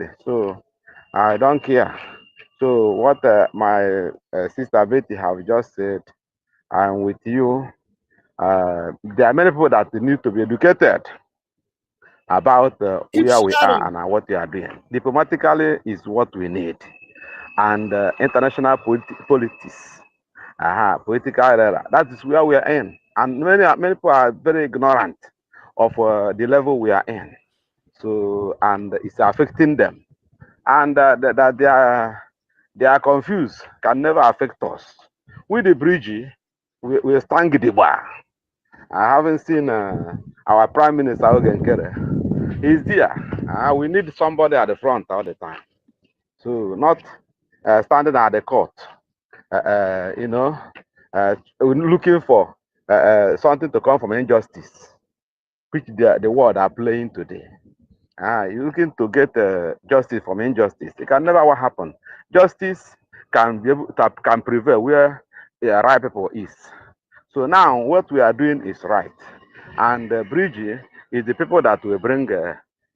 already, so I don't care. So what my sister Betty have just said, I'm with you. There are many people that need to be educated about Keep where we are sharing. and what we are doing. Diplomatically is what we need, and international politics, political era. That is where we are in, and many people are very ignorant of the level we are in. So and it's affecting them, and that they are confused. Can never affect us. With the bridge, we stand the bar. I haven't seen our Prime Minister NKERE. He's there. We need somebody at the front all the time. So not standing at the court, you know, looking for something to come from injustice, which the world are playing today. You're looking to get justice from injustice. It can never happen. Justice can be able to, can prevail where the right people is. So now what we are doing is right, and Bridge is the people that will bring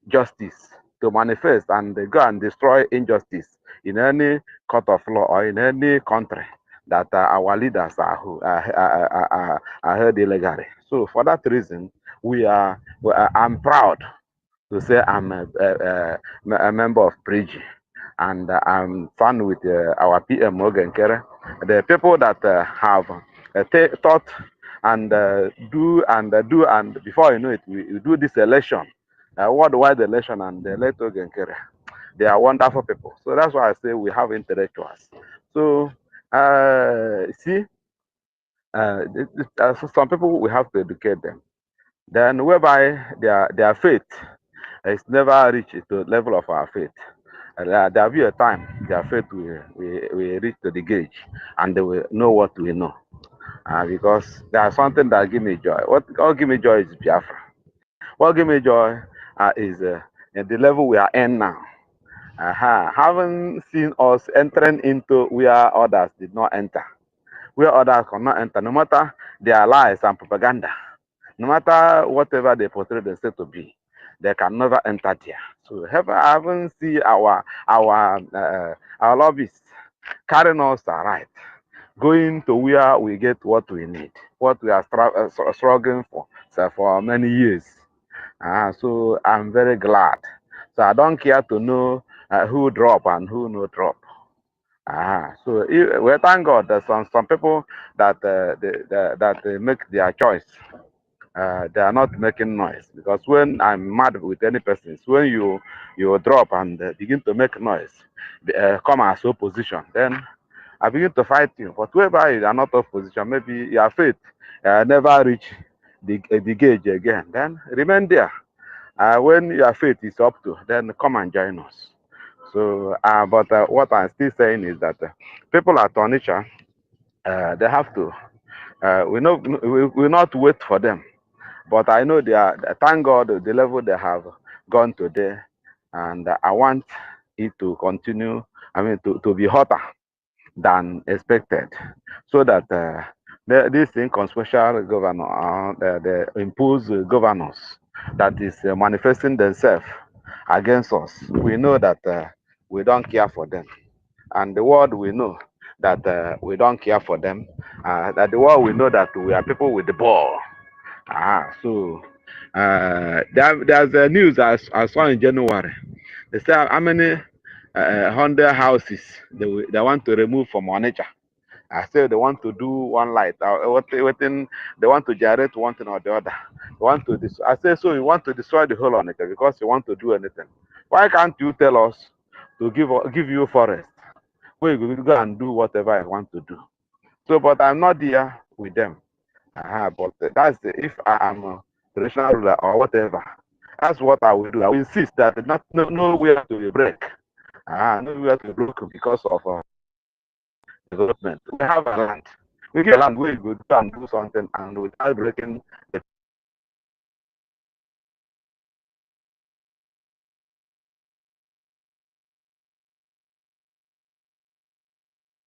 justice to manifest and go and destroy injustice in any court of law or in any country that our leaders are held illegally. So for that reason, I'm proud to say I'm a member of Bridge, and I'm fun with our PM Morgan Kere. The people that have thought and do, and before you know it, we do this election, worldwide election, and elect Morgan Kere. They are wonderful people. So that's why I say we have intellectuals. So see, so some people we have to educate them. Then whereby their faith is never reached to the level of our faith. There will be a time their faith will reach to the gauge, and they will know what we know. Because there's something that give me joy. What give me joy is Biafra. What give me joy is at the level we are in now. Haven't seen us entering into where others did not enter, where others cannot enter, no matter their lies and propaganda, no matter whatever they portray themselves to be, they can never enter there. So I haven't seen our lobbyists carrying us right, going to where we get what we need, what we are struggling for, so for many years. So I'm very glad. So I don't care to know who drop and who no drop. So we thank God that some people that make their choice. They are not making noise, because when I'm mad with any person, it's when you drop and begin to make noise, come as opposition, then I begin to fight you. But whereby you are not opposition, maybe your faith never reach the gauge again, then remain there. When your faith is up to, then come and join us. So, but what I'm still saying is that people at Onitsha, they have to. We will not wait for them. But I know they are, thank God, the level they have gone today, and I want it to continue, I mean, to be hotter than expected, so that this inconsequential governor, the imposed governors that is manifesting themselves against us, we know that we don't care for them. And the world we know that we don't care for them, that the world we know that we are people with the ball. So there's a news I saw in January. They say how many 100 houses they want to remove from Onitsha. I say they want to do one light. They want to generate one thing or the other. They want to I say, so you want to destroy the whole Onitsha because you want to do anything. Why can't you tell us to give you forest where you go and do whatever I want to do? So, but I'm not there with them. But that's if I am a traditional ruler or whatever. That's what I will do. I will insist that not nowhere to break. Nowhere to break because of development. We have a land. We get a land where you go and do something and without breaking the.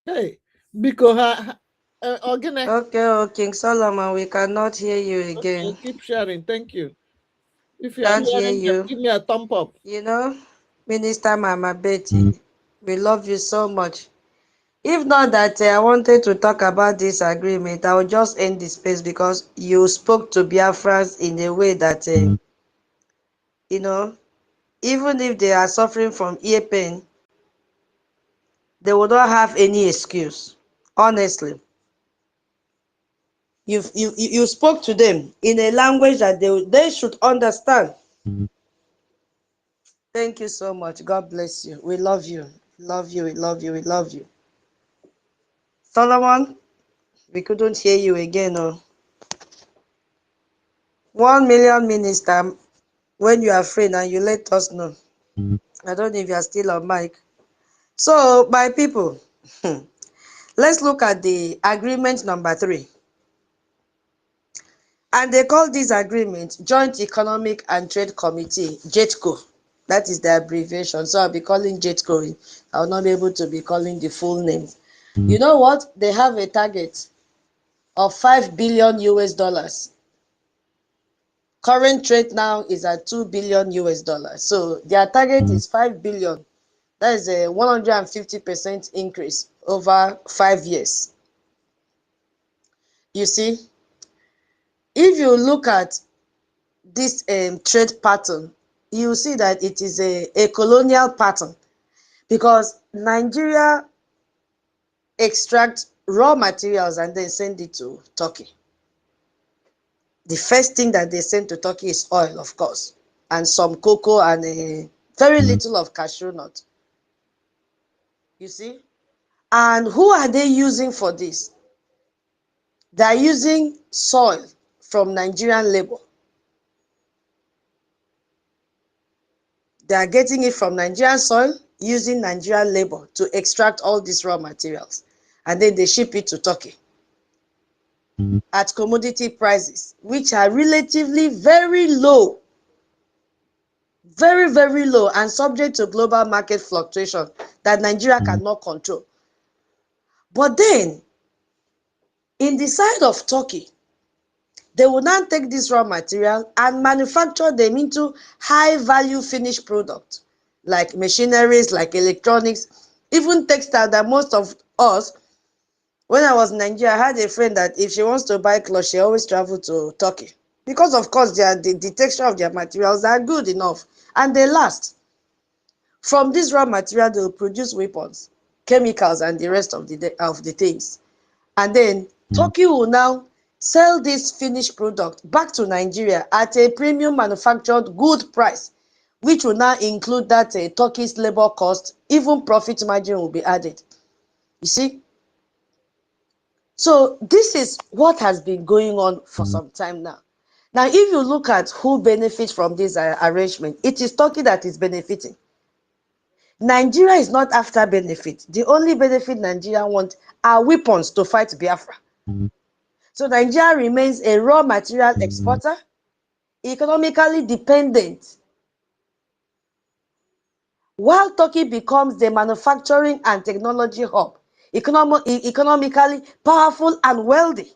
Hey, because again, Okay, King Solomon, we cannot hear you okay, again. keep sharing. Thank you. If you are Can't hear hearing them, you. give me a thumb up. You know, Minister Mama Betty, we love you so much. If not that I wanted to talk about this agreement, I will just end the space because you spoke to Biafrans in a way that, you know, even if they are suffering from ear pain, they will not have any excuse. Honestly, you spoke to them in a language that they should understand. Thank you so much. God bless you. We love you. Love you. We love you. We love you. Solomon, we couldn't hear you again. Oh. 1 million minister, when you are free now, you let us know. I don't know if you are still on mic. So, my people, let's look at the agreement number 3. And they call this agreement Joint Economic and Trade Committee, JETCO. That is the abbreviation. So I'll be calling JETCO. I will not be able to be calling the full name. You know what? They have a target of 5 billion US dollars. Current trade now is at 2 billion US dollars. So their target is 5 billion. That is a 150% increase over 5 years. You see, if you look at this trade pattern, you see that it is a colonial pattern because Nigeria extract raw materials and then send it to Turkey. The first thing that they send to Turkey is oil, of course, and some cocoa and very little of cashew nut. You see? And who are they using for this? They are using soil from Nigerian labor. They are getting it from Nigerian soil, using Nigerian labor to extract all these raw materials. And then they ship it to Turkey at commodity prices, which are relatively very low. Very, very low and subject to global market fluctuation that Nigeria cannot control. But then, in the side of Turkey, they will now take this raw material and manufacture them into high-value finished products, like machineries, like electronics, even textile that most of us, when I was in Nigeria, I had a friend that if she wants to buy clothes, she always travel to Turkey. Because, of course, the texture of their materials are good enough and they last. From this raw material, they will produce weapons, chemicals, and the rest of the things. And then Turkey will now sell this finished product back to Nigeria at a premium manufactured good price, which will now include that Turkey's labor cost, even profit margin will be added. You see? So this is what has been going on for some time now. Now, if you look at who benefits from this arrangement, it is Turkey that is benefiting. Nigeria is not after benefit. The only benefit Nigeria wants are weapons to fight Biafra. So Nigeria remains a raw material exporter, economically dependent, while Turkey becomes the manufacturing and technology hub, economically powerful and wealthy.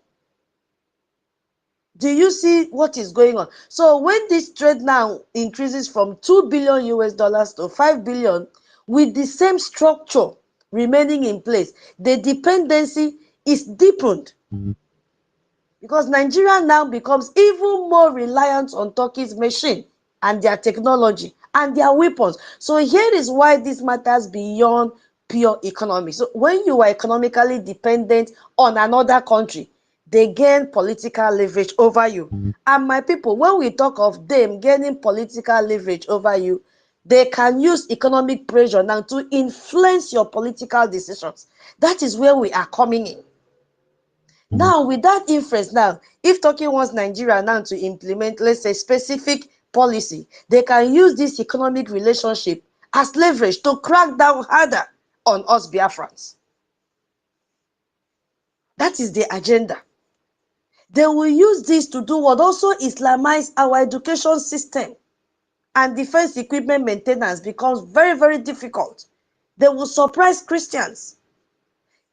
Do you see what is going on? So when this trade now increases from 2 billion US dollars to 5 billion, with the same structure remaining in place, the dependency is deepened. Because Nigeria now becomes even more reliant on Turkey's machine and their technology and their weapons. So here is why this matters beyond pure economy. So when you are economically dependent on another country, they gain political leverage over you. And my people, when we talk of them gaining political leverage over you, they can use economic pressure now to influence your political decisions. That is where we are coming in. Now, with that influence now, if Turkey wants Nigeria now to implement, let's say, specific policy, they can use this economic relationship as leverage to crack down harder on us Biafrans. That is the agenda. They will use this to do what? Also Islamize our education system, and defense equipment maintenance becomes very, very difficult. They will surprise Christians.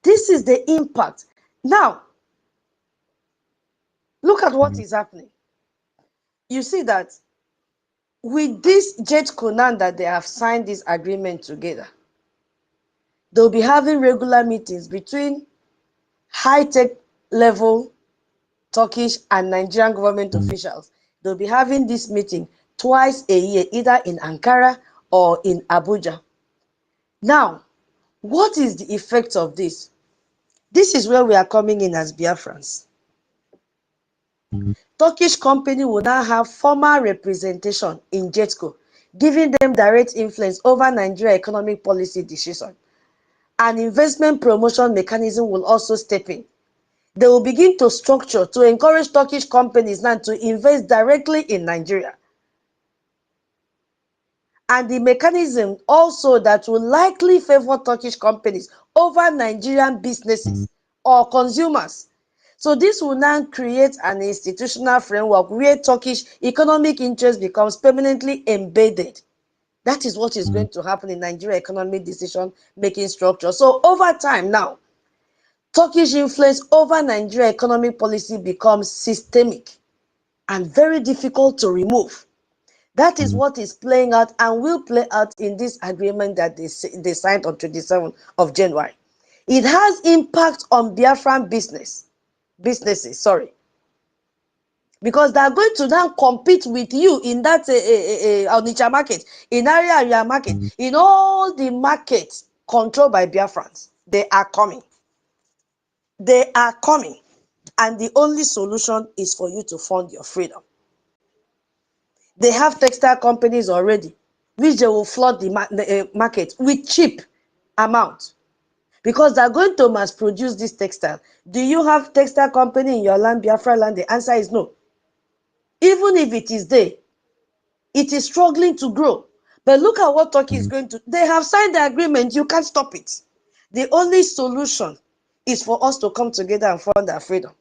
This is the impact. Now, look at what is happening. You see that with this Jet Conan that they have signed this agreement together, they'll be having regular meetings between high-tech level Turkish and Nigerian government officials. They'll be having this meeting twice a year, either in Ankara or in Abuja. Now, what is the effect of this? This is where we are coming in as Biafrans. Turkish company will now have formal representation in JETCO, giving them direct influence over Nigeria economic policy decision. An investment promotion mechanism will also step in. They will begin to structure to encourage Turkish companies now to invest directly in Nigeria. And the mechanism also that will likely favor Turkish companies over Nigerian businesses or consumers. So this will now create an institutional framework where Turkish economic interest becomes permanently embedded. That is what is going to happen in Nigeria economic decision-making structure. So over time now, Turkish influence over Nigeria economic policy becomes systemic and very difficult to remove. That is what is playing out and will play out in this agreement that they signed on 27th of January. It has impact on Biafran businesses, because they are going to now compete with you in that Onitsha market, in area market, in all the markets controlled by Biafrans. They are coming. They are coming. And the only solution is for you to fund your freedom. They have textile companies already, which they will flood the market with cheap amount because they're going to mass produce this textile. Do you have textile company in your land, Biafra land? The answer is no. Even if it is there, it is struggling to grow. But look at what Turkey is going to. They have signed the agreement. You can't stop it. The only solution is for us to come together and fund our freedom.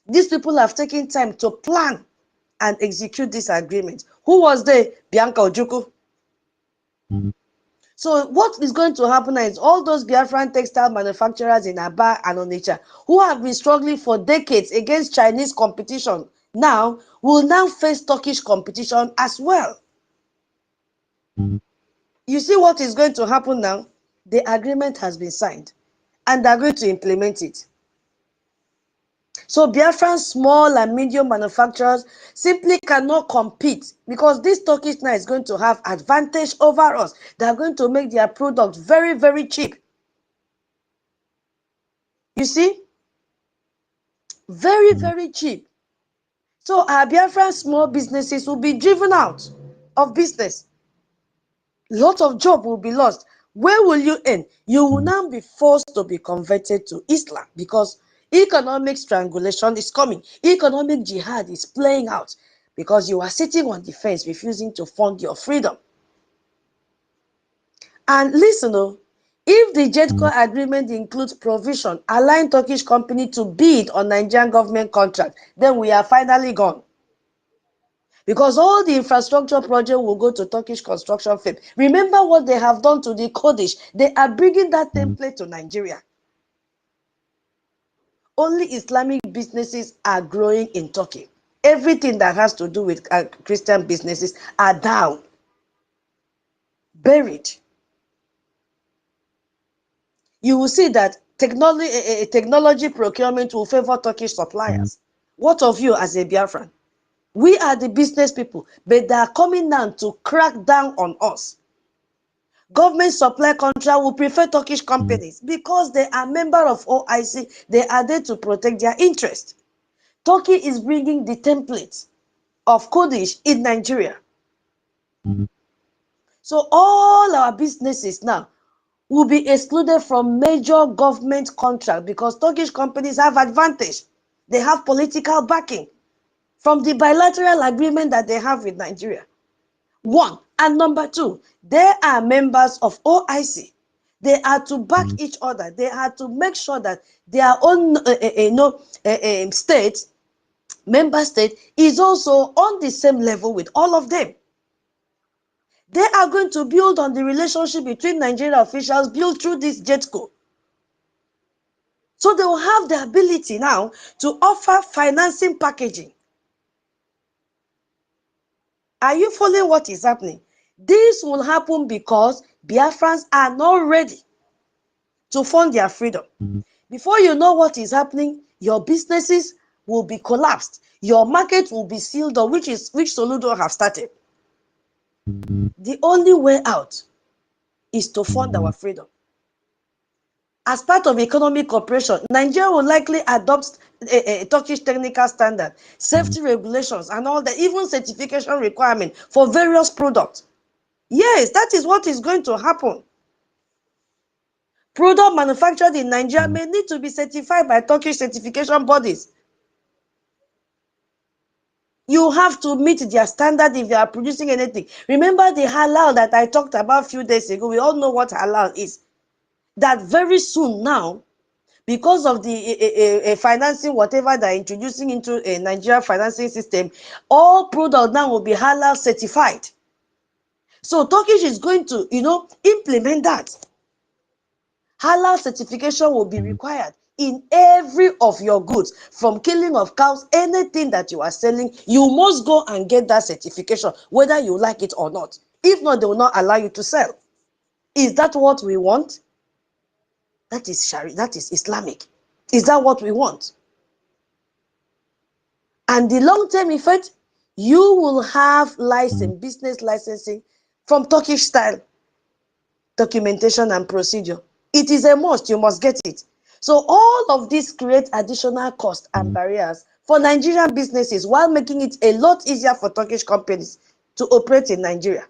These people have taken time to plan and execute this agreement. Who was there? Bianca Ojukwu. So what is going to happen is all those Biafran textile manufacturers in Aba and Onitsha who have been struggling for decades against Chinese competition now will now face Turkish competition as well. You see what is going to happen now? The agreement has been signed and they're going to implement it. So Biafran small and medium manufacturers simply cannot compete because this Turkish now is going to have advantage over us. They are going to make their product very, very cheap. You see? Very, very cheap. So our Biafran small businesses will be driven out of business. Lot of job will be lost. Where will you end? You will now be forced to be converted to Islam because economic strangulation is coming. Economic jihad is playing out because you are sitting on the fence refusing to fund your freedom. And listen, if the JETCO agreement includes provision allowing Turkish company to bid on Nigerian government contract, then we are finally gone. Because all the infrastructure project will go to Turkish construction firm. Remember what they have done to the Kurdish. They are bringing that template to Nigeria. Only Islamic businesses are growing in Turkey. Everything that has to do with Christian businesses are down, buried. You will see that technology procurement will favor Turkish suppliers. What of you as a Biafran? We are the business people, but they are coming down to crack down on us. Government supply contract will prefer Turkish companies because they are member of OIC. They are there to protect their interest. Turkey is bringing the template of Kurdish in Nigeria. So all our businesses now will be excluded from major government contract because Turkish companies have advantage. They have political backing from the bilateral agreement that they have with Nigeria. One. And number two, they are members of OIC. They are to back each other. They are to make sure that their own state, member state, is also on the same level with all of them. They are going to build on the relationship between Nigerian officials built through this JETCO. So they will have the ability now to offer financing packaging. Are you following what is happening? This will happen because Biafrans are not ready to fund their freedom. Before you know what is happening, your businesses will be collapsed. Your market will be sealed up, which Soludo have started. The only way out is to fund our freedom. As part of economic cooperation, Nigeria will likely adopt a Turkish technical standard, safety regulations, and all that, even certification requirement for various products. Yes, that is what is going to happen. Product manufactured in Nigeria may need to be certified by Turkish certification bodies. You have to meet their standard if you are producing anything. Remember the halal that I talked about a few days ago? We all know what halal is. That very soon now, because of the financing, whatever they're introducing into a Nigeria financing system, all products now will be halal certified. So Turkish is going to, implement that. Halal certification will be required in every of your goods, from killing of cows, anything that you are selling, you must go and get that certification, whether you like it or not. If not, they will not allow you to sell. Is that what we want? That is Sharia, that is Islamic. Is that what we want? And the long-term effect, you will have business licensing from Turkish style documentation and procedure. It is a must, you must get it. So all of this creates additional costs and barriers for Nigerian businesses, while making it a lot easier for Turkish companies to operate in Nigeria.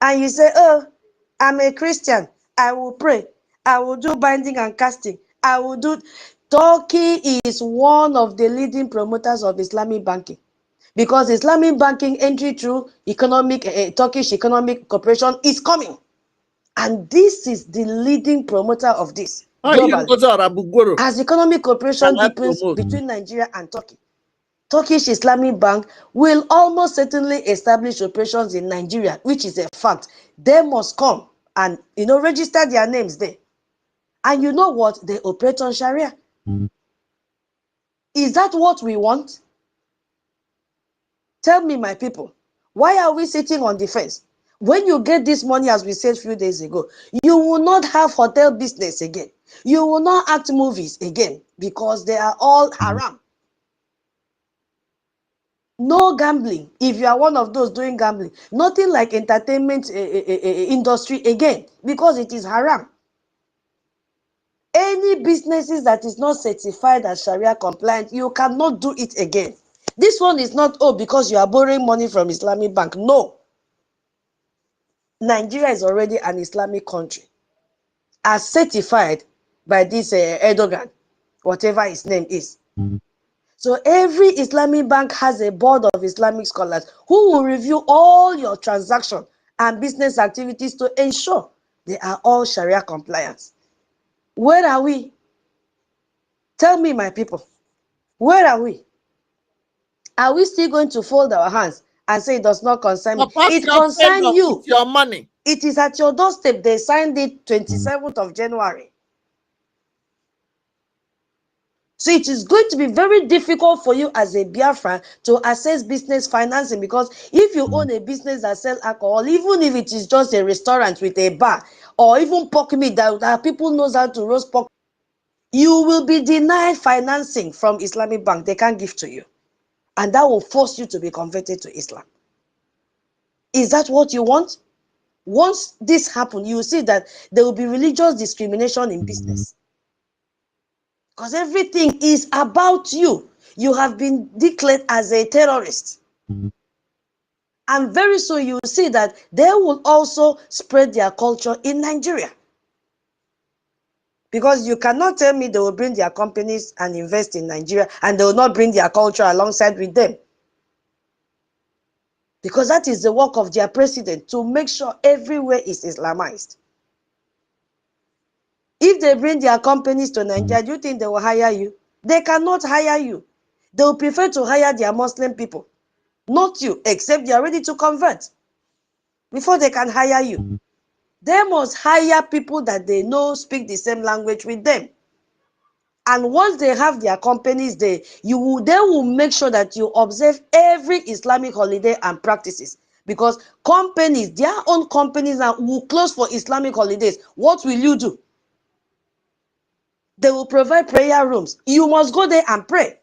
And you say, oh, I'm a Christian, I will pray, I will do binding and casting, I will do. Turkey is one of the leading promoters of Islamic banking, because Islamic banking entry through Turkish economic cooperation is coming. And this is the leading promoter of this globally. As economic cooperation deepens between Nigeria and Turkey, Turkish Islamic Bank will almost certainly establish operations in Nigeria, which is a fact. They must come and register their names there. And you know what? They operate on Sharia. Is that what we want? Tell me, my people, why are we sitting on the fence? When you get this money, as we said a few days ago, you will not have hotel business again. You will not act movies again, because they are all haram. No gambling. If you are one of those doing gambling, nothing like entertainment industry again, because it is haram. Any businesses that is not certified as Sharia compliant, you cannot do it again. This one is not, because you are borrowing money from Islamic bank. No. Nigeria is already an Islamic country, as certified by this Erdogan, whatever his name is. So every Islamic bank has a board of Islamic scholars who will review all your transactions and business activities to ensure they are all Sharia compliant. Where are we? Tell me, my people, where are we? Are we still going to fold our hands and say it does not concern me? It concerns you. Your money. It is at your doorstep. They signed it 27th of January. So it is going to be very difficult for you as a Biafran to access business financing, because if you own a business that sells alcohol, even if it is just a restaurant with a bar, or even pork meat that people knows how to roast pork, you will be denied financing from Islamic bank. They can't give to you. And that will force you to be converted to Islam. Is that what you want? Once this happens, you will see that there will be religious discrimination in business. Because everything is about you. You have been declared as a terrorist. And very soon you will see that they will also spread their culture in Nigeria. Because you cannot tell me they will bring their companies and invest in Nigeria and they will not bring their culture alongside with them. Because that is the work of their president, to make sure everywhere is Islamized. If they bring their companies to Nigeria, do you think they will hire you? They cannot hire you. They will prefer to hire their Muslim people, not you, except they are ready to convert before they can hire you. They must hire people that they know speak the same language with them. And once they have their companies there, they will make sure that you observe every Islamic holiday and practices. Because companies, their own companies now will close for Islamic holidays. What will you do? They will provide prayer rooms. You must go there and pray.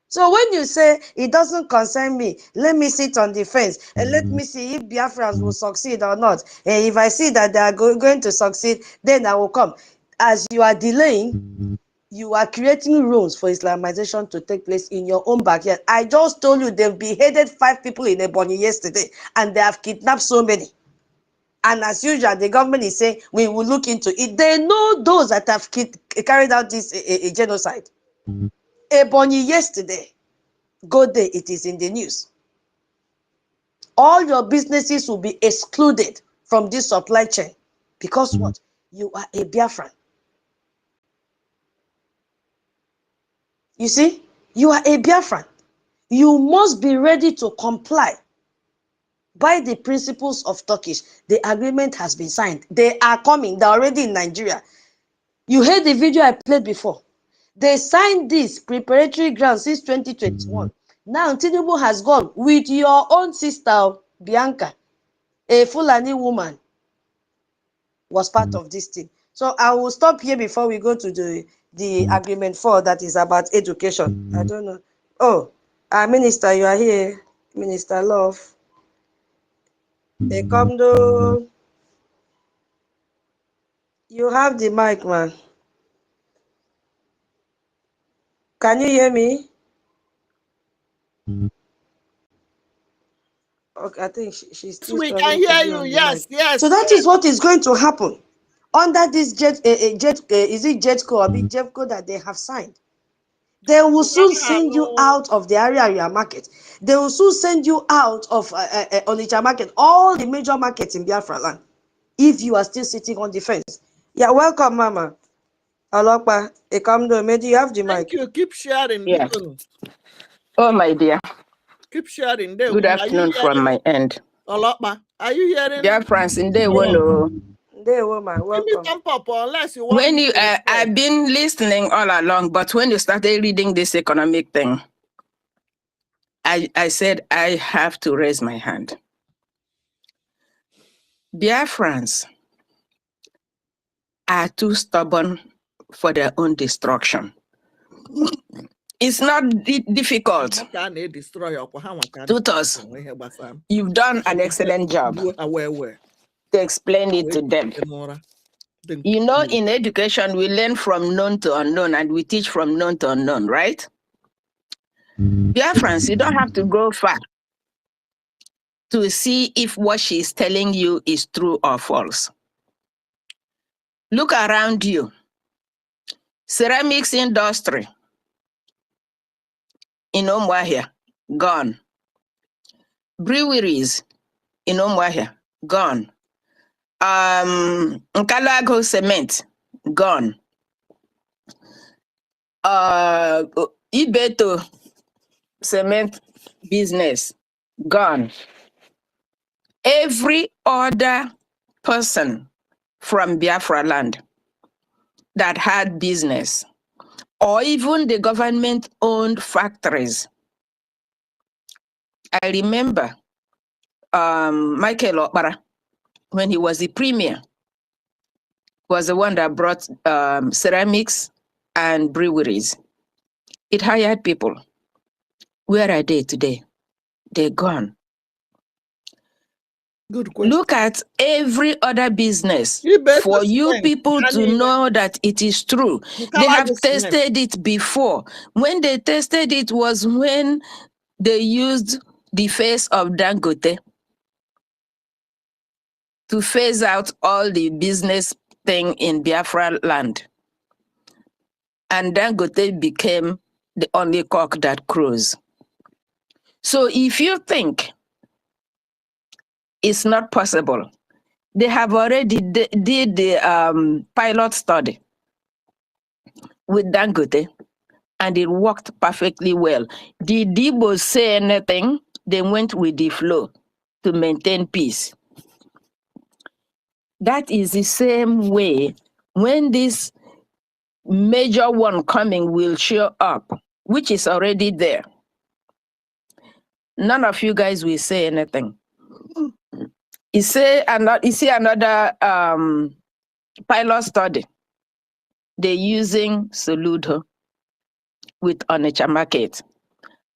So when you say it doesn't concern me, let me sit on the fence and let me see if Biafrans will succeed or not. And if I see that they are going to succeed, then I will come. As you are delaying, you are creating rooms for Islamization to take place in your own backyard. I just told you they've beheaded 5 people in Ebonyi yesterday, and they have kidnapped so many. And as usual, the government is saying we will look into it. They know those that have carried out this genocide. Ebonyi yesterday. Go there, it is in the news. All your businesses will be excluded from this supply chain. Because what? You are a Biafran. You see? You are a Biafran. You must be ready to comply by the principles of Turkish. The agreement has been signed. They are coming. They're already in Nigeria. You heard the video I played before. They signed this preparatory grant since 2021. Now Tinubu has gone with your own sister, Bianca, a Fulani woman, was part of this thing. So I will stop here before we go to the agreement 4 that is about education. I don't know. Oh, Minister, you are here. Minister Love. Ekomdo. You have the mic, man. Can you hear me? Okay, I think she's still We can struggling to hear be you. on the Yes, mic. yes. So that is what is going to happen under this is it JETCO or JETCO that they have signed. They will soon send you out of the area market. They will soon send you out of Onitsha market, all the major markets in Biafra land, if you are still sitting on the fence. Yeah, welcome, Mama. Alokpa, Ekamdo, Medi, you have the mic. Thank you. Keep sharing. Yeah. Oh, my dear. Keep sharing. Good afternoon from my end. Alokpa, are you hearing? Dear friends, in day one, Welcome. Give me thumb up unless you want. When you, I've been listening all along, but when you started reading this economic thing, I said I have to raise my hand. Biafrans are too stubborn for their own destruction. It's not difficult. Tutors, you've done an excellent job to explain it to them. You know, in education, we learn from known to unknown, and we teach from known to unknown, right? Biafrans, you don't have to go far to see if what she's telling you is true or false. Look around you. Ceramics industry in Omwahia, gone. Breweries in Omwahia, gone. Nkalago cement, gone. Ibeto cement business, gone. Every other person from Biafra land that had business, or even the government-owned factories. I remember Michael Okpara, when he was the premier, was the one that brought ceramics and breweries. It hired people. Where are they today? They're gone. Good question. Look at every other business for you people to know that it is true. They have tested it before. When they tested it was when they used the face of Dangote to phase out all the business thing in Biafra land. And Dangote became the only cock that crows. So if you think it's not possible, they have already did the pilot study with Dangote, and it worked perfectly well. Did Igbo say anything? They went with the flow to maintain peace. That is the same way when this major one coming will show up, which is already there. None of you guys will say anything. You see another pilot study. They're using Soludo with Onitsha market.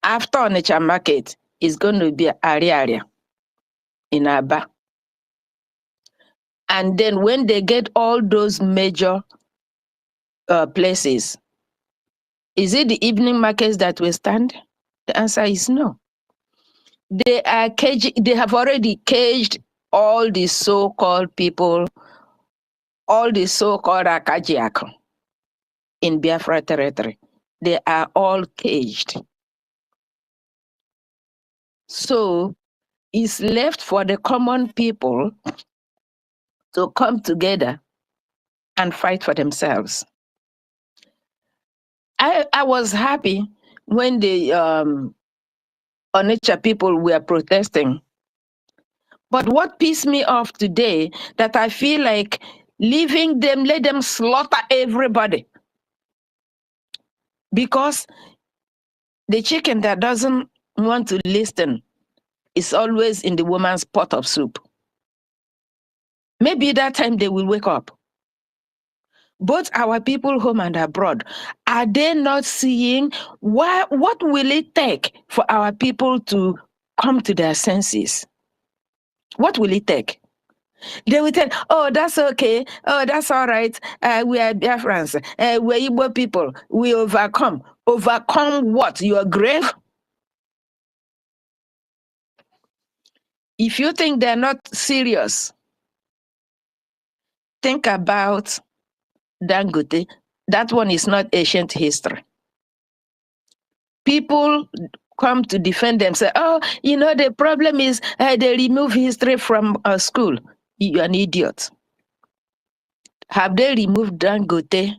After Onitsha market, it's going to be area in Aba. And then when they get all those major places, is it the evening markets that will stand? The answer is no. They have already caged all the so-called people, all the so-called Akajiako in Biafra territory. They are all caged. So it's left for the common people to come together and fight for themselves. I was happy when the Onitsha people were protesting. But what pissed me off today, that I feel like leaving them, let them slaughter everybody. Because the chicken that doesn't want to listen is always in the woman's pot of soup. Maybe that time they will wake up. Both our people home and abroad, are they not seeing what will it take for our people to come to their senses? What will it take? They will tell, oh, that's okay. Oh, that's all right. We are Biafrans. We're Igbo people. We overcome. Overcome what? Your grave? If you think they're not serious, think about Dangote. That one is not ancient history. People come to defend them, say, oh, you know, the problem is they remove history from school. You're an idiot. Have they removed Dangote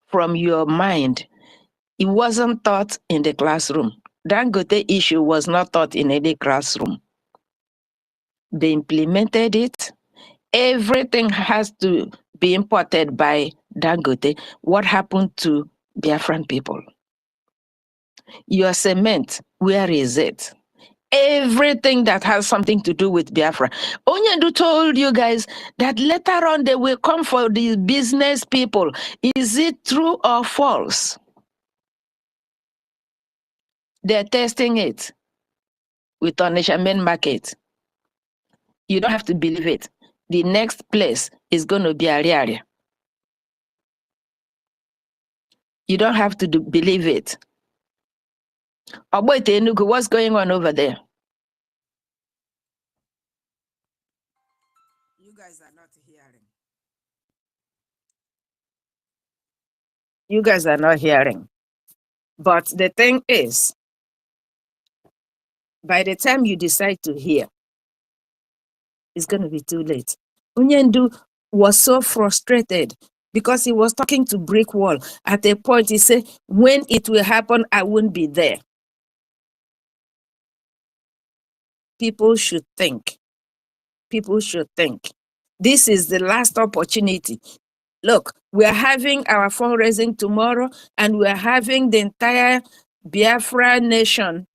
from your mind? It wasn't taught in the classroom. Dangote issue was not taught in any classroom. They implemented it. Everything has to be imported by Dangote. What happened to Biafran people? Your cement, where is it? Everything that has something to do with Biafra. Onyendu told you guys that later on they will come for the business people. Is it true or false? They're testing it with Onitsha main market. You don't have to believe it. The next place is going to be Ariaria. You don't have to believe it. Oboite Enugu, what's going on over there? You guys are not hearing. You guys are not hearing. But the thing is, by the time you decide to hear, it's going to be too late. Onyendu was so frustrated because he was talking to brick wall. At a point, he said, when it will happen, I won't be there. People should think. People should think. This is the last opportunity. Look, we are having our fundraising tomorrow, and we are having the entire Biafra nation,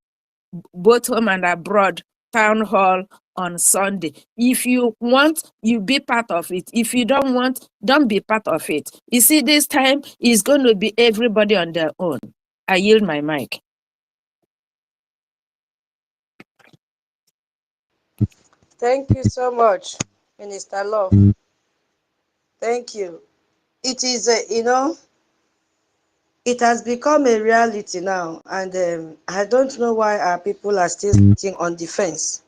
both home and abroad, town hall on Sunday. If you want, you be part of it. If you don't want, don't be part of it. You see, this time is going to be everybody on their own. I yield my mic. Thank you so much, Minister Love. Thank you. It is, you know, it has become a reality now, and I don't know why our people are still sitting on the fence.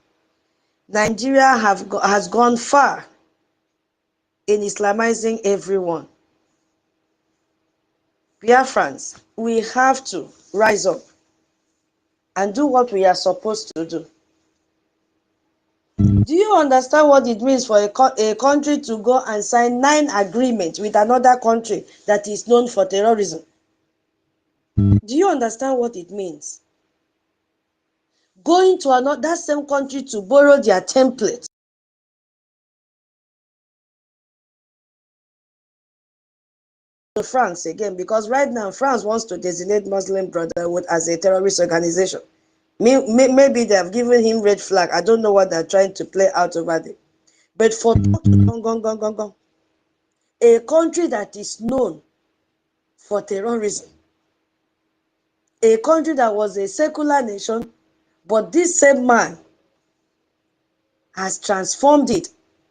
Nigeria has gone far in Islamizing everyone. Biafrans, we have to rise up and do what we are supposed to do. Do you understand what it means for a country to go and sign 9 agreements with another country that is known for terrorism? Do you understand what it means? Going to another same country to borrow their templates. to France again, because right now France wants to designate Muslim Brotherhood as a terrorist organization. Maybe they have given him red flag. I don't know what they're trying to play out over there. But for a country that is known for terrorism, a country that was a secular nation, but this same man has transformed it.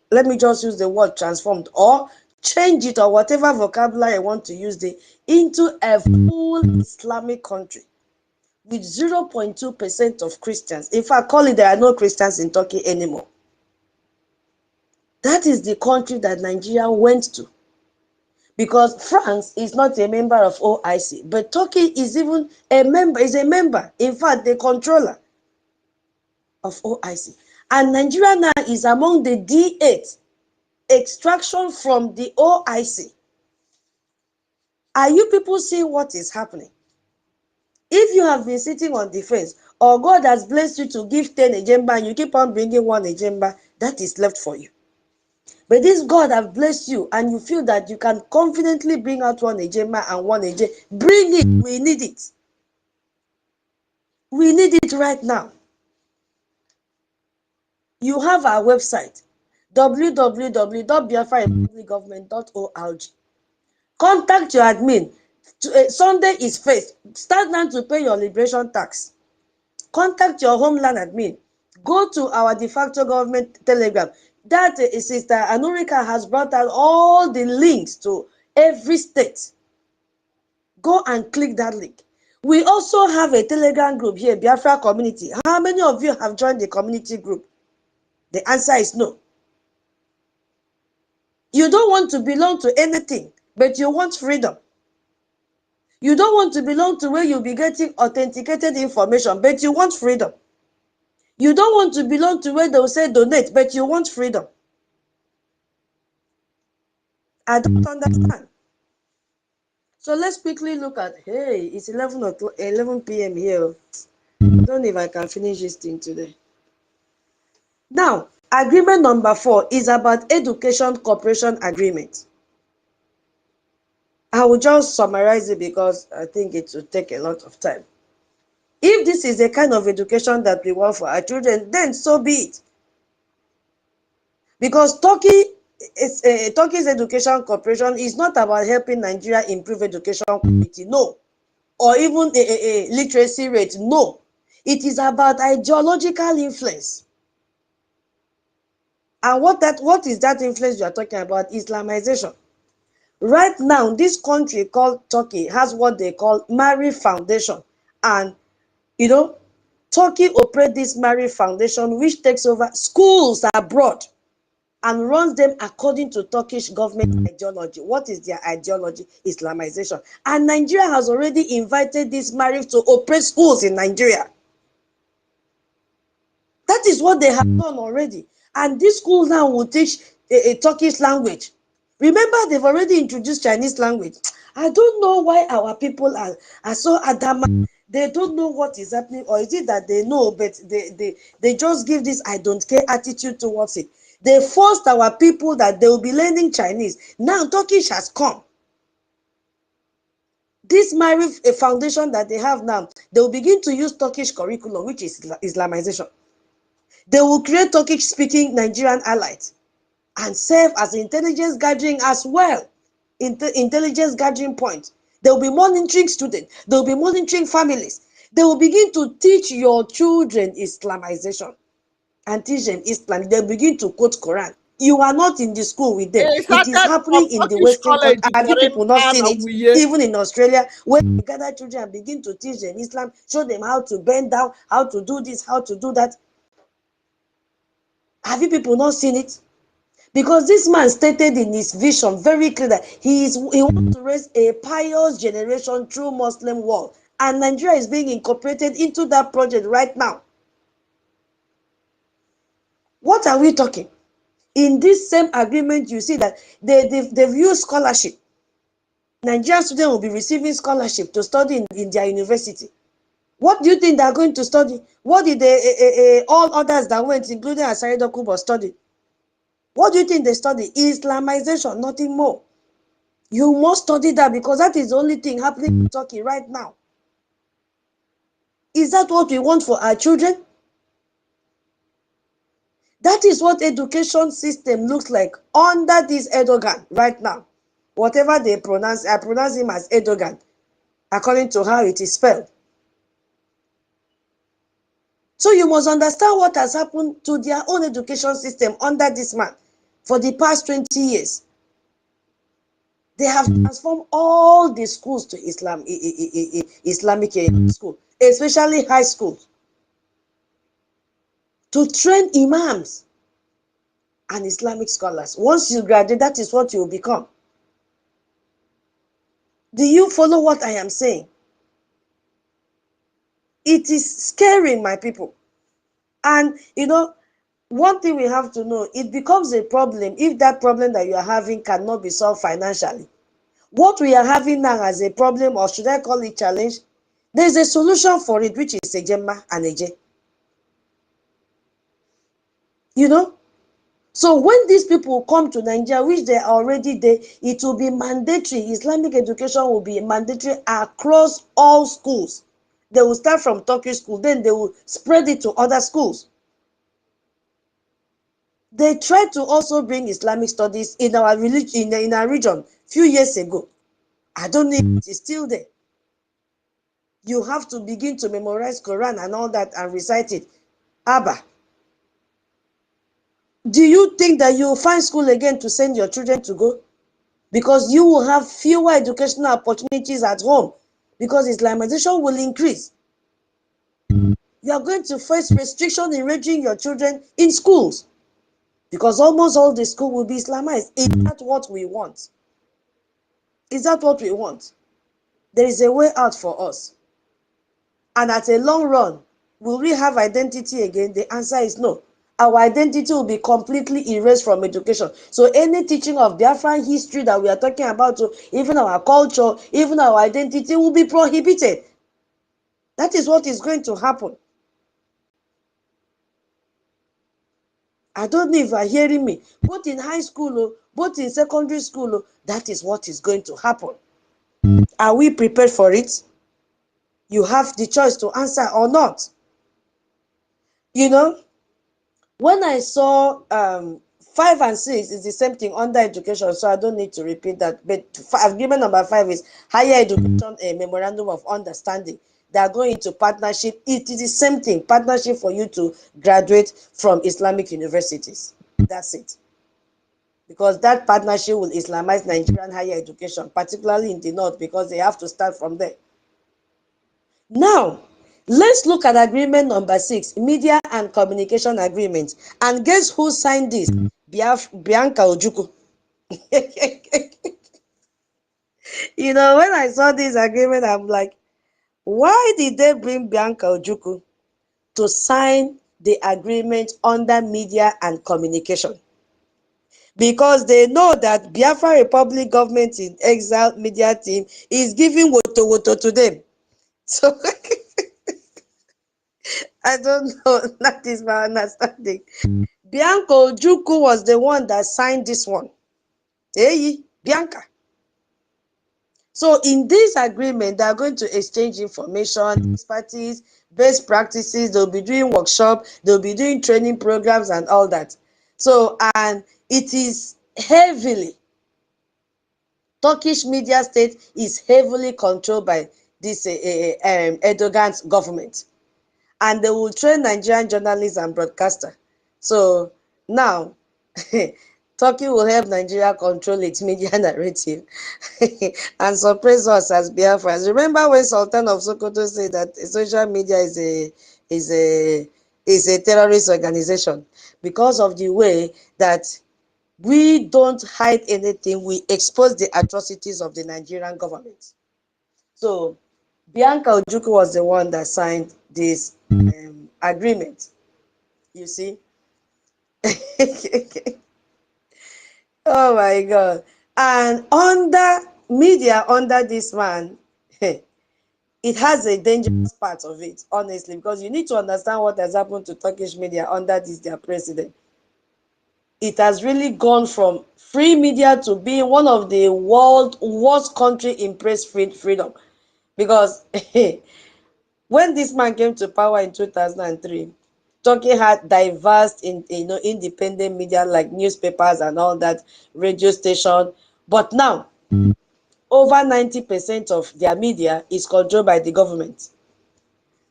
Let me just use the word transformed, or change it, or whatever vocabulary I want to use it, into a full Islamic country with 0.2% of Christians. In fact, call it there are no Christians in Turkey anymore. That is the country that Nigeria went to. Because France is not a member of OIC, but Turkey is even a member, in fact, the controller of OIC. And Nigeria now is among the D8 extraction from the OIC. Are you people seeing what is happening? If you have been sitting on the fence, or God has blessed you to give 10 agenda and you keep on bringing one agenda, that is left for you. But this God has blessed you and you feel that you can confidently bring out one agenda and one agenda, bring it. We need it. We need it right now. You have our website, www.biafrarepublicgovernment.org. Contact your admin. Sunday is first. Start now to pay your liberation tax. Contact your homeland admin. Go to our de facto government telegram. That Sister Anurika has brought out all the links to every state. Go and click that link. We also have a telegram group here, Biafra community. How many of you have joined the community group? The answer is no. You don't want to belong to anything, but you want freedom. You don't want to belong to where you'll be getting authenticated information, but you want freedom. You don't want to belong to where they'll say donate, but you want freedom. I don't understand. So let's quickly look at, hey, it's 11 p.m. here. I don't know if I can finish this thing today. Now, agreement number 4 is about education cooperation agreement. I will just summarize it because I think it will take a lot of time. If this is the kind of education that we want for our children, then so be it. Because Turkey's education cooperation is not about helping Nigeria improve education quality, no. Or even a literacy rate, no. It is about ideological influence. And what is that influence you are talking about? Islamization. Right now, this country called Turkey has what they call Mari Foundation. And, you know, Turkey operates this Mari Foundation, which takes over schools abroad and runs them according to Turkish government ideology. What is their ideology? Islamization. And Nigeria has already invited this Mari to operate schools in Nigeria. That is what they have done already. And this school now will teach a Turkish language. Remember, they've already introduced Chinese language. I don't know why our people are so adamant. They don't know what is happening, or is it that they know, but they just give this I don't care attitude towards it. They forced our people that they will be learning Chinese. Now Turkish has come. This Mari foundation that they have now, they will begin to use Turkish curriculum, which is Islamization. They will create Turkish-speaking Nigerian allies and serve as intelligence gathering as well. Intelligence gathering point. They will be monitoring students. They will be monitoring families. They will begin to teach your children Islamization and teach them Islam. They begin to quote Quran. You are not in the school with them. It It is started happening from in the Turkish Western college country. Have you people not seen it? Wuye. Even in Australia, where they gather children and begin to teach them Islam, show them how to bend down, how to do this, how to do that. Have you people not seen it? Because this man stated in his vision very clear that he wants to raise a pious generation through Muslim world. And Nigeria is being incorporated into that project right now. What are we talking? In this same agreement, you see that they've used scholarship. Nigerian students will be receiving scholarship to study in their university. What do you think they're going to study? What did all others that went, including Asari Dokubo, study? What do you think they study? Islamization, nothing more. You must study that because that is the only thing happening in Turkey right now. Is that what we want for our children? That is what education system looks like under this Erdogan right now. Whatever they pronounce, I pronounce him as Erdogan, according to how it is spelled. So you must understand what has happened to their own education system under this man for the past 20 years. They have transformed all the schools to Islamic school, especially high schools, to train imams and Islamic scholars. Once you graduate, that is what you will become. Do you follow what I am saying? It is scary, my people. And you know, one thing we have to know, it becomes a problem if that problem that you are having cannot be solved financially. What we are having now as a problem, or should I call it challenge, there is a solution for it, which is Ejema and Eje. You know? So when these people come to Nigeria, which they are already there, it will be mandatory. Islamic education will be mandatory across all schools. They will start from Turkish school, then they will spread it to other schools. They tried to also bring Islamic studies in our religion, in our region few years ago. I don't know if it is still there. You have to begin to memorize Quran and all that and recite it. Abba, do you think that you will find school again to send your children to go? Because you will have fewer educational opportunities at home because Islamization will increase. You are going to face restriction in raising your children in schools because almost all the school will be Islamized. Is that what we want? Is that what we want? There is a way out for us. And at a long run, will we have identity again? The answer is no. Our identity will be completely erased from education. So any teaching of Biafran history that we are talking about, even our culture, even our identity will be prohibited. That is what is going to happen. I don't know if you are hearing me. Both in high school, both in secondary school, that is what is going to happen. Are we prepared for it? You have the choice to answer or not. You know, when I saw 5 and 6 is the same thing under education, so I don't need to repeat that. But agreement number 5 is higher education, a memorandum of understanding. They are going into partnership. It is the same thing, partnership for you to graduate from Islamic universities. That's it. Because that partnership will Islamize Nigerian higher education, particularly in the north, because they have to start from there. Now, let's look at agreement number 6, media and communication agreement. And guess who signed this? Bianca Ojukwu. You know, when I saw this agreement, I'm like, why did they bring Bianca Ojukwu to sign the agreement under media and communication? Because they know that Biafra Republic government in exile media team is giving woto to them. So I don't know. That is my understanding. Bianca Ojukwu was the one that signed this one. Hey, Bianca. So in this agreement, they are going to exchange information, expertise, best practices. They'll be doing workshops. They'll be doing training programs and all that. So, and it is heavily, Turkish media state is heavily controlled by this Erdogan's government. And they will train Nigerian journalists and broadcasters. So now, Turkey will help Nigeria control its media narrative and suppress us as Biafrans. Remember when Sultan of Sokoto said that social media is a terrorist organization because of the way that we don't hide anything. We expose the atrocities of the Nigerian government. So Bianca Ojukwu was the one that signed this agreement. You see? Oh my God. And under media, under this man, it has a dangerous part of it, honestly, because you need to understand what has happened to Turkish media under this, their president. It has really gone from free media to be one of the world's worst country in press freedom. Because when this man came to power in 2003, Turkey had diverse independent media like newspapers and all that, radio station. But now, over 90% of their media is controlled by the government.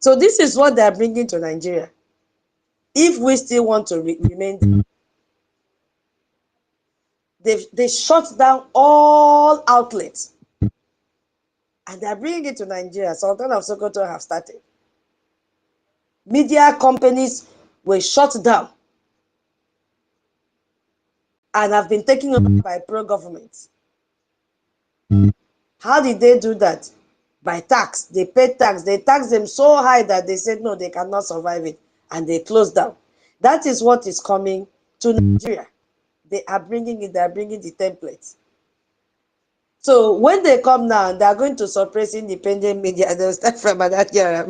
So this is what they are bringing to Nigeria. If we still want to remain, they shut down all outlets. And they are bringing it to Nigeria. Sultan of Sokoto have started. Media companies were shut down and have been taken over by pro-government. How did they do that? By tax. They paid tax. They taxed them so high that they said, no, they cannot survive it. And they closed down. That is what is coming to Nigeria. They are bringing it. They are bringing the templates. So when they come now, they are going to suppress independent media. They'll start from that year.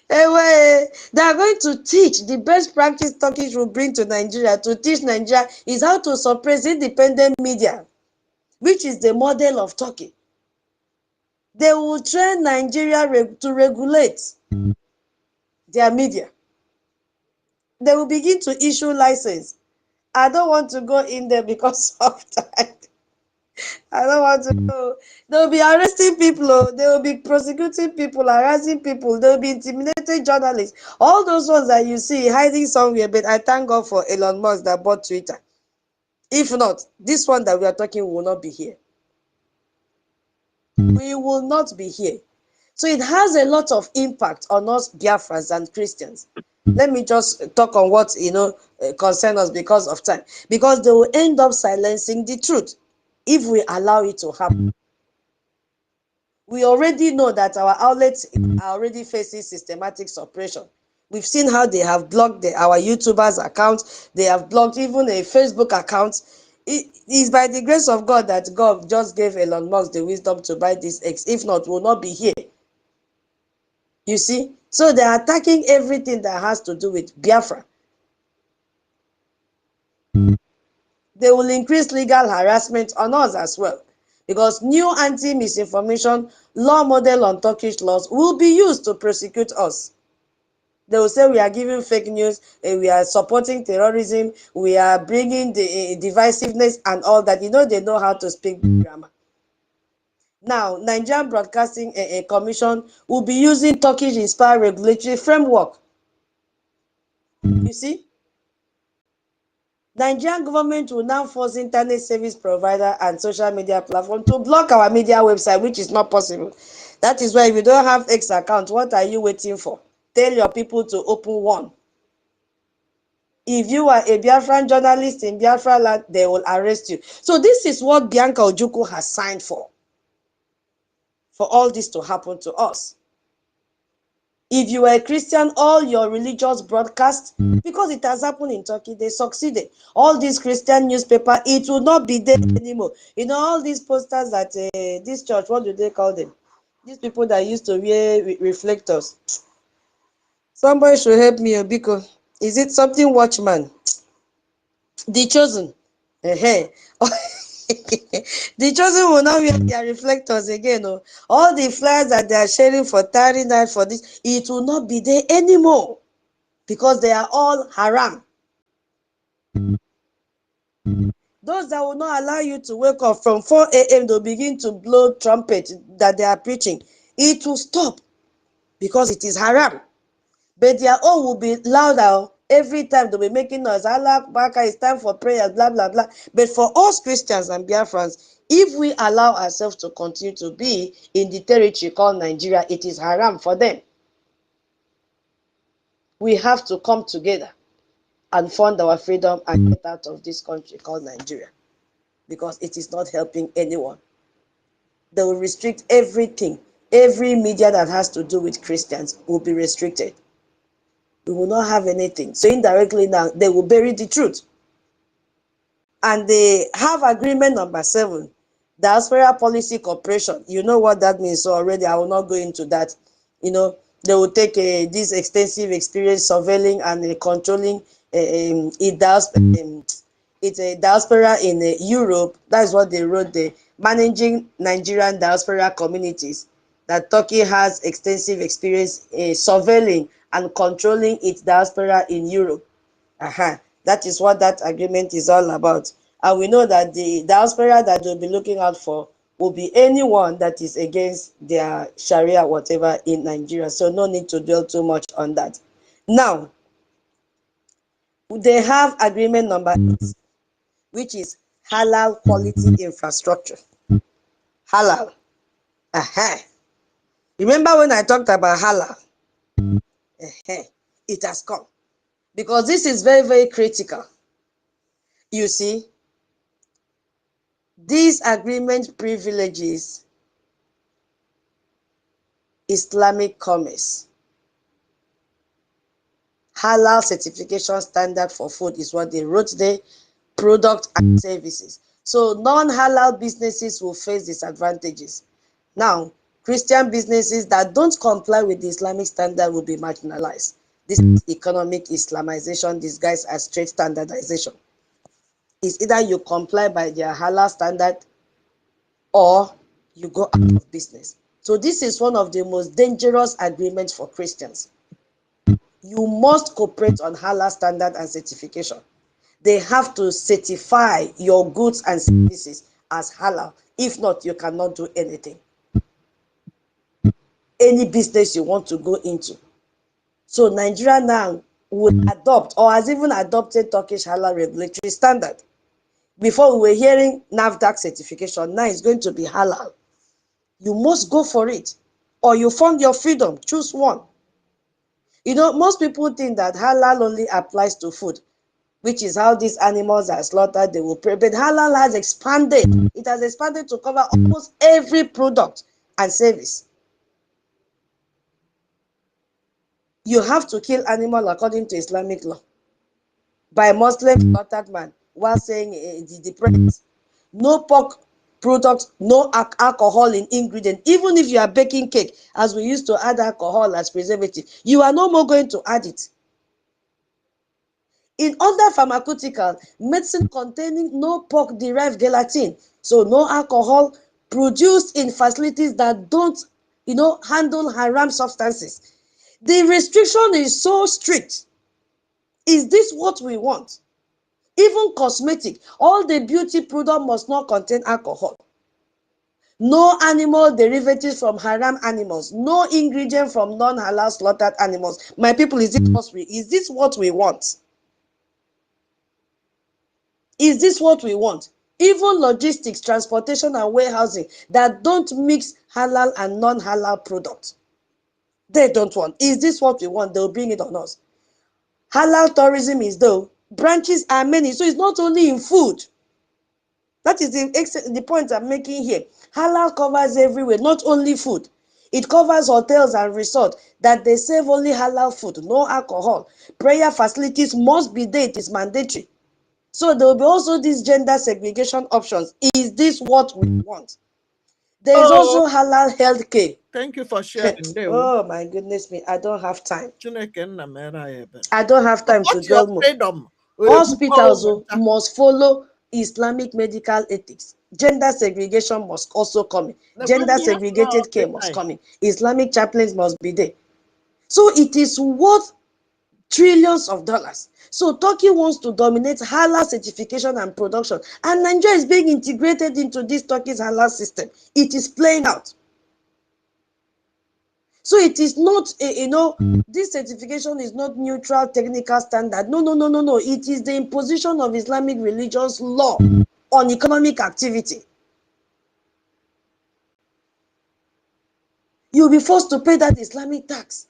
Anyway, they are going to teach the best practice Turkish will bring to Nigeria. To teach Nigeria is how to suppress independent media, which is the model of Turkey. They will train Nigeria to regulate their media. They will begin to issue license. I don't want to go in there because of time. I don't want to go. They'll be arresting people. They will be prosecuting people, harassing people. They'll be intimidating journalists. All those ones that you see hiding somewhere. But I thank God for Elon Musk that bought Twitter. If not, this one that we are talking will not be here. We will not be here. So it has a lot of impact on us Biafrans and Christians. Let me just talk on what concerns us because of time. Because they will end up silencing the truth if we allow it to happen. We already know that our outlets are already facing systematic suppression. We've seen how they have blocked our YouTubers' accounts. They have blocked even a Facebook account. It is by the grace of God that God just gave Elon Musk the wisdom to buy this X. If not, we'll not be here. You see? So they are attacking everything that has to do with Biafra. They will increase legal harassment on us as well. Because new anti-misinformation law model on Turkish laws will be used to prosecute us. They will say we are giving fake news, we are supporting terrorism, we are bringing the divisiveness and all that. They know how to speak grammar. Now, Nigerian Broadcasting Commission will be using Turkish-inspired regulatory framework. You see? Nigerian government will now force internet service provider and social media platform to block our media website, which is not possible. That is why if you don't have X account, what are you waiting for? Tell your people to open one. If you are a Biafran journalist in Biafra land, they will arrest you. So this is what Bianca Ojukwu has signed for all this to happen to us. If you are a Christian, all your religious broadcasts, because it has happened in Turkey, they succeeded. All these Christian newspaper, it will not be there anymore. All these posters that this church, what do they call them? These people that used to wear reflectors. Somebody should help me, because is it something Watchman? The Chosen. The Chosen will not wear their reflectors again. All the flyers that they are sharing for 30 night for this, it will not be there anymore because they are all haram. Those that will not allow you to wake up from 4 a.m. they'll begin to blow trumpet that they are preaching. It will stop because it is haram. But their own will be louder. Every time they'll be making noise. Allah Baka, it's time for prayers, blah, blah, blah. But for us Christians and Biafrans, if we allow ourselves to continue to be in the territory called Nigeria, it is haram for them. We have to come together and fund our freedom and get out of this country called Nigeria, because it is not helping anyone. They will restrict everything. Every media that has to do with Christians will be restricted. We will not have anything. So indirectly now, they will bury the truth. And they have agreement number 7, Diaspora Policy Cooperation. You know what that means already. I will not go into that. They will take this extensive experience surveilling and controlling it's a diaspora in Europe. That's what they wrote there. Managing Nigerian diaspora communities. That Turkey has extensive experience in surveilling and controlling its diaspora in Europe. That is what that agreement is all about. And we know that the diaspora that they'll be looking out for will be anyone that is against their Sharia, whatever, in Nigeria. So no need to dwell too much on that. Now, they have agreement number 8, which is halal quality infrastructure. Halal. Remember when I talked about halal? It has come. Because this is very, very critical. You see, these agreement privileges Islamic commerce. Halal certification standard for food is what they wrote there, product and services. So non-halal businesses will face disadvantages. Now, Christian businesses that don't comply with the Islamic standard will be marginalized. This is economic Islamization disguised as trade standardization. It's either you comply by their halal standard or you go out of business. So this is one of the most dangerous agreements for Christians. You must cooperate on halal standard and certification. They have to certify your goods and services as halal. If not, you cannot do anything. Any business you want to go into. So Nigeria now will adopt or has even adopted Turkish halal regulatory standard. Before we were hearing NAFDAC certification, now it's going to be halal. You must go for it, or you found your freedom. Choose one. You know, most people think that halal only applies to food, which is how these animals are slaughtered, they will pray. But halal has expanded. It has expanded to cover almost every product and service. You have to kill animal according to Islamic law by a Muslim slaughtered man while saying the prayer. No pork products, no alcohol in ingredient. Even if you are baking cake, as we used to add alcohol as preservative, you are no more going to add it. In other pharmaceutical, medicine containing no pork-derived gelatin, so no alcohol, produced in facilities that don't, handle haram substances. The restriction is so strict. Is this what we want? Even cosmetic, all the beauty product must not contain alcohol. No animal derivatives from haram animals. No ingredient from non-halal slaughtered animals. My people, is this what we want? Is this what we want? Even logistics, transportation, and warehousing that don't mix halal and non-halal products. They don't want. Is this what we want? They'll bring it on us. Halal tourism is though. Branches are many. So it's not only in food. That is the point I'm making here. Halal covers everywhere, not only food. It covers hotels and resorts that they serve only halal food, no alcohol. Prayer facilities must be there. It is mandatory. So there will be also these gender segregation options. Is this what we want? There is also halal healthcare. Thank you for sharing. Oh my goodness me, I don't have time. But I don't have time to dwell more. freedom? Hospitals must follow Islamic medical ethics. Gender segregation must also come in. Gender segregated care must come in. Islamic chaplains must be there. So it is worth trillions of dollars. So Turkey wants to dominate halal certification and production, and Nigeria is being integrated into this Turkey's halal system. It is playing out. So it is not, this certification is not neutral technical standard. No. It is the imposition of Islamic religious law on economic activity. You'll be forced to pay that Islamic tax.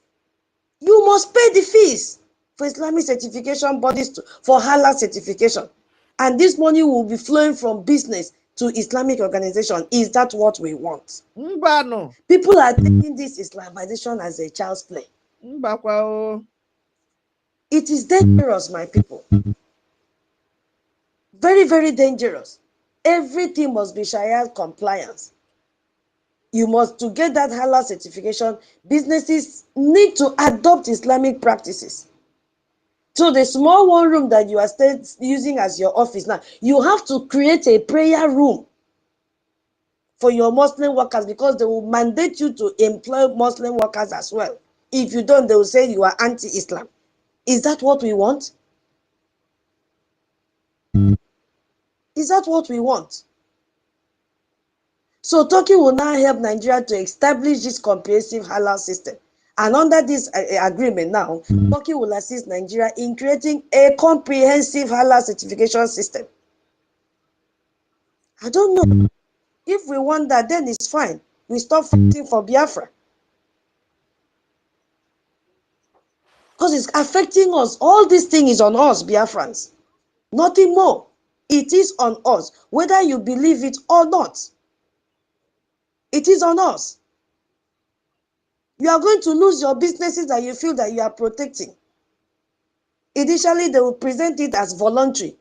You must pay the fees for Islamic certification bodies for halal certification. And this money will be flowing from business to Islamic organization. Is that what we want? No. People are taking this Islamization as a child's play. It is dangerous, my people. Very, very dangerous. Everything must be Sharia compliance. You must, to get that halal certification, businesses need to adopt Islamic practices. So the small one room that you are still using as your office now, you have to create a prayer room for your Muslim workers, because they will mandate you to employ Muslim workers as well. If you don't, they will say you are anti-Islam. Is that what we want? Is that what we want? So Turkey will now help Nigeria to establish this comprehensive halal system. And under this agreement now, Turkey will assist Nigeria in creating a comprehensive halal certification system. I don't know. If we want that, then it's fine. We stop fighting for Biafra. Because it's affecting us. All this thing is on us, Biafrans. Nothing more. It is on us, whether you believe it or not. It is on us. You are going to lose your businesses that you feel that you are protecting. Initially, they will present it as voluntary.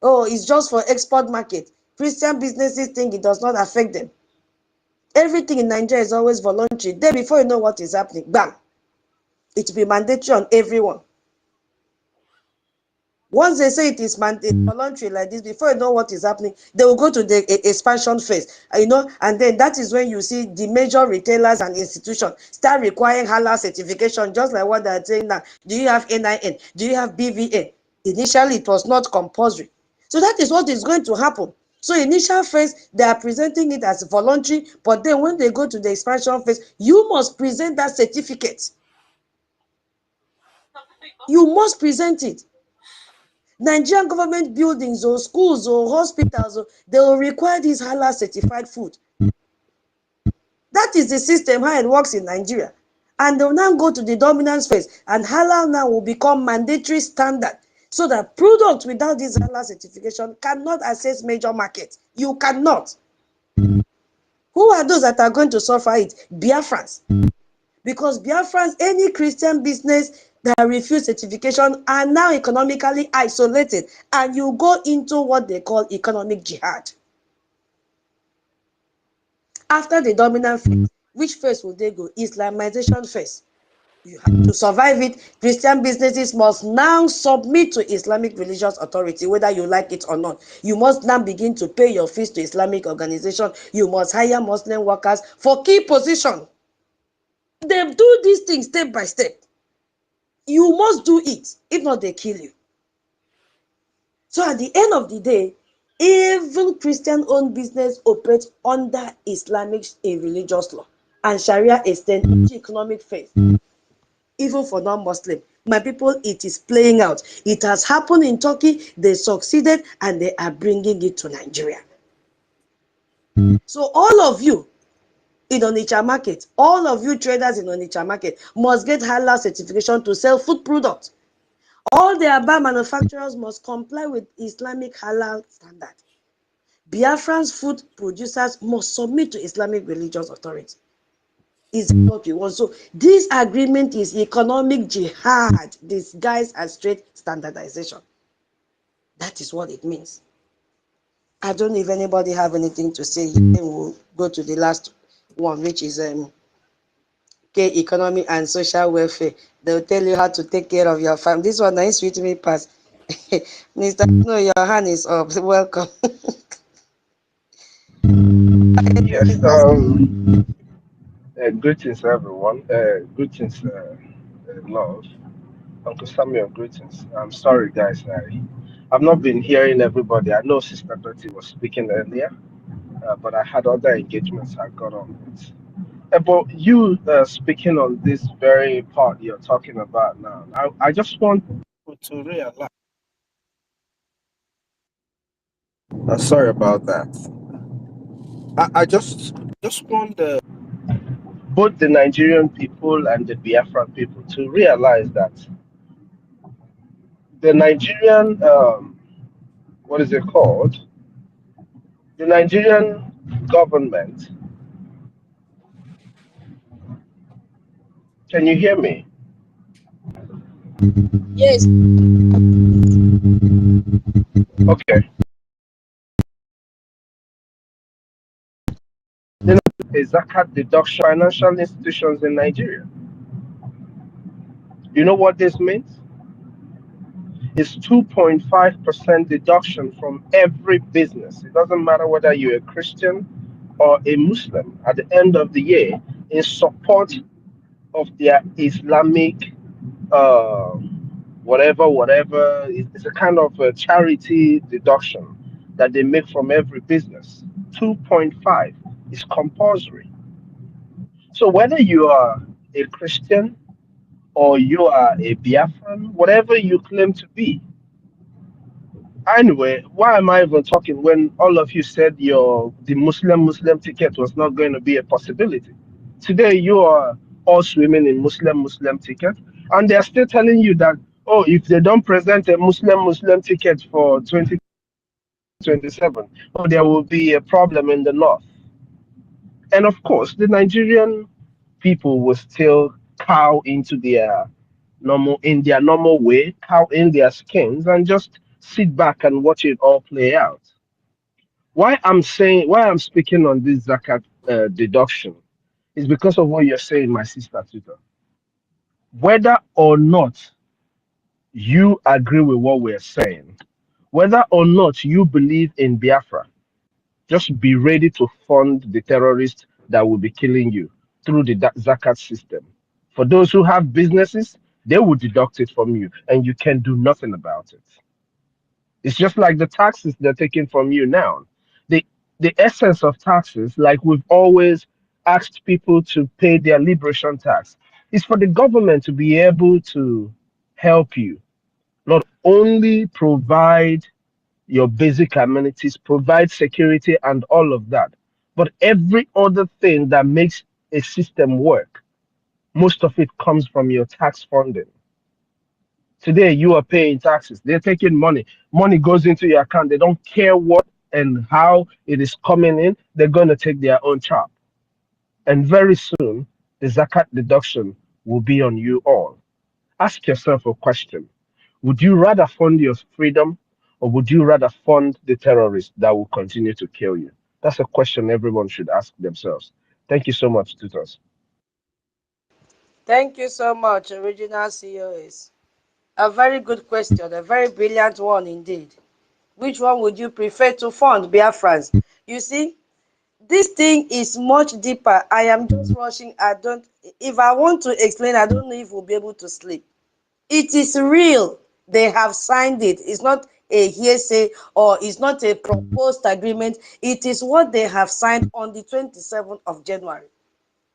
Oh, it's just for export market. Christian businesses think it does not affect them. Everything in Nigeria is always voluntary. Then before you know what is happening, bam, it will be mandatory on everyone. Once they say it is voluntary like this, before you know what is happening, they will go to the expansion phase, and then that is when you see the major retailers and institutions start requiring halal certification, just like what they are saying now. Do you have NIN? Do you have BVA? Initially, it was not compulsory. So that is what is going to happen. So initial phase, they are presenting it as voluntary, but then when they go to the expansion phase, you must present that certificate. You must present it. Nigerian government buildings or schools or hospitals, they will require this halal certified food. That is the system, how it works in Nigeria. And they'll now go to the dominance phase, and halal now will become mandatory standard, so that products without this halal certification cannot access major markets. You cannot. Who are those that are going to suffer it? Biafrans. Because Biafrans, any Christian business that refuse certification are now economically isolated, and you go into what they call economic jihad. After the dominant phase, which phase will they go? Islamization phase. You have to survive it. Christian businesses must now submit to Islamic religious authority, whether you like it or not. You must now begin to pay your fees to Islamic organization. You must hire Muslim workers for key position. They do these things step by step. You must do it. If not, they kill you. So at the end of the day, even Christian-owned business operates under Islamic religious law, and Sharia extends to economic faith, even for non-Muslim. My people, it is playing out. It has happened in Turkey. They succeeded, and they are bringing it to Nigeria. So all of you in Onitsha market, all of you traders in Onitsha market must get halal certification to sell food products. All the Aba manufacturers must comply with Islamic halal standard. Biafran's food producers must submit to Islamic religious authority. Is what we want. So this agreement is economic jihad disguised as trade standardization. That is what it means. I don't know if anybody have anything to say. Then we'll go to the last one, which is economy and social welfare. They'll tell you how to take care of your family. This one is sweet me pass. Mr. No, your hand is up. Welcome. Yes, greetings everyone. Greetings, love. Uncle Samuel, greetings. I'm sorry, guys. I've not been hearing everybody. I know Sister Betty was speaking earlier, but I had other engagements I got on with. But you speaking on this very part you're talking about now, I just want people to realize. Sorry about that. I just want both the Nigerian people and the Biafran people to realize that the Nigerian, what is it called? The Nigerian government, can you hear me? Yes. Okay. A zakat deduction financial institutions in Nigeria. You know what this means? is 2.5% deduction from every business. It doesn't matter whether you're a Christian or a Muslim. At the end of the year, in support of their Islamic uh, whatever, it's a kind of a charity deduction that they make from every business. 2.5 is compulsory. So whether you are a Christian or you are a Biafran, whatever you claim to be. Anyway, why am I even talking when all of you said the Muslim ticket was not going to be a possibility? Today you are all swimming in Muslim ticket, and they're still telling you that, oh, if they don't present a Muslim ticket for 2027, oh, there will be a problem in the north. And of course, the Nigerian people will still cow into their normal way, cow in their skins, and just sit back and watch it all play out. Why I'm speaking on this zakat deduction is because of what you're saying, my sister Twitter. Whether or not you agree with what we're saying, whether or not you believe in Biafra, just be ready to fund the terrorists that will be killing you through the zakat system. For those who have businesses, they will deduct it from you, and you can do nothing about it. It's just like the taxes they're taking from you now. The the essence of taxes, like we've always asked people to pay their liberation tax, is for the government to be able to help you, not only provide your basic amenities, provide security and all of that, but every other thing that makes a system work, most of it comes from your tax funding. Today, you are paying taxes. They're taking money. Money goes into your account. They don't care what and how it is coming in. They're going to take their own chop. And very soon, the zakat deduction will be on you all. Ask yourself a question. Would you rather fund your freedom, or would you rather fund the terrorists that will continue to kill you? That's a question everyone should ask themselves. Thank you so much, tutors. Thank you so much, original COS. A very good question, a very brilliant one indeed. Which one would you prefer to fund, Biafrans? You see, this thing is much deeper. I am just rushing. If I want to explain, I don't know if we'll be able to sleep. It is real. They have signed it. It's not a hearsay or it's not a proposed agreement. It is what they have signed on the 27th of January.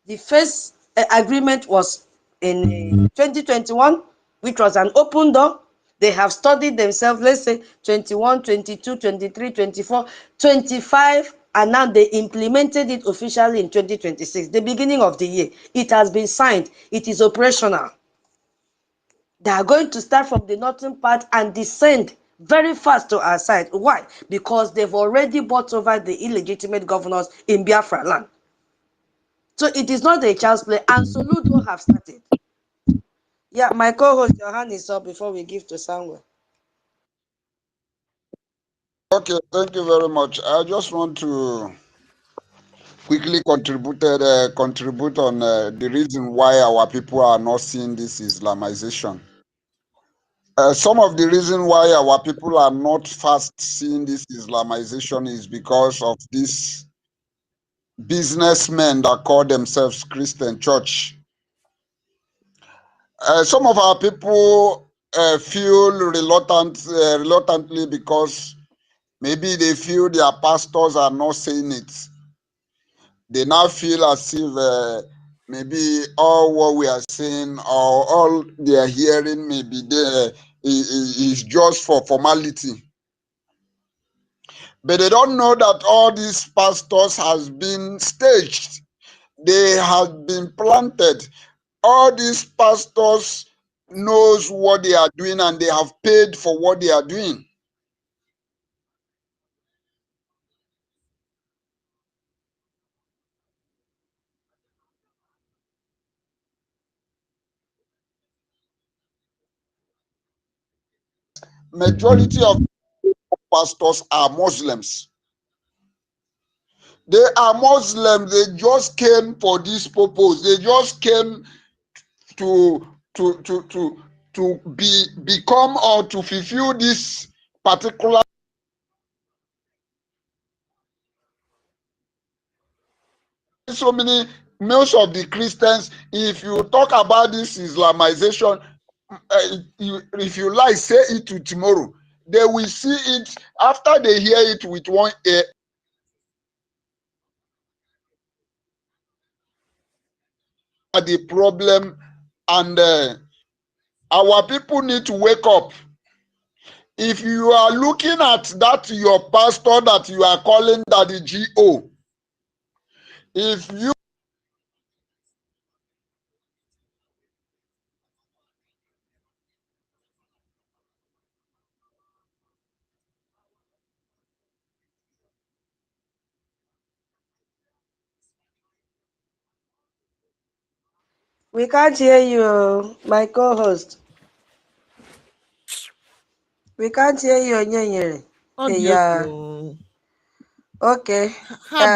The first agreement was in 2021, which was an open door. They have studied themselves, let's say 21, 22, 23, 24, 25, and now they implemented it officially in 2026, the beginning of the year. It has been signed. It is operational. They are going to start from the northern part and descend very fast to our side. Why? Because they've already bought over the illegitimate governors in Biafra land. So it is not a child's play, and Soludo have started. Yeah, my co-host, your hand is up before we give to Samuel. Okay, thank you very much. I just want to quickly contribute on the reason why our people are not seeing this Islamization. Some of the reason why our people are not fast seeing this Islamization is because of these businessmen that call themselves Christian church. Some of our people feel reluctantly because maybe they feel their pastors are not saying it. They now feel as if maybe all what we are saying or all they are hearing maybe there is just for formality. But they don't know that all these pastors has been staged. They have been planted. All these pastors knows what they are doing and they have paid for what they are doing. Majority of pastors are Muslims. They are Muslims. They just came for this purpose. They just came to to become or to fulfill this particular. So many, most of the Christians, if you talk about this Islamization, if you like, say it to tomorrow, they will see it after they hear it with one ear. The problem, and our people need to wake up. If you are looking at that, your pastor that you are calling that the GO, if you We can't hear you, my co-host. We can't hear you, Nyenyere. Audio. Yeah. Okay.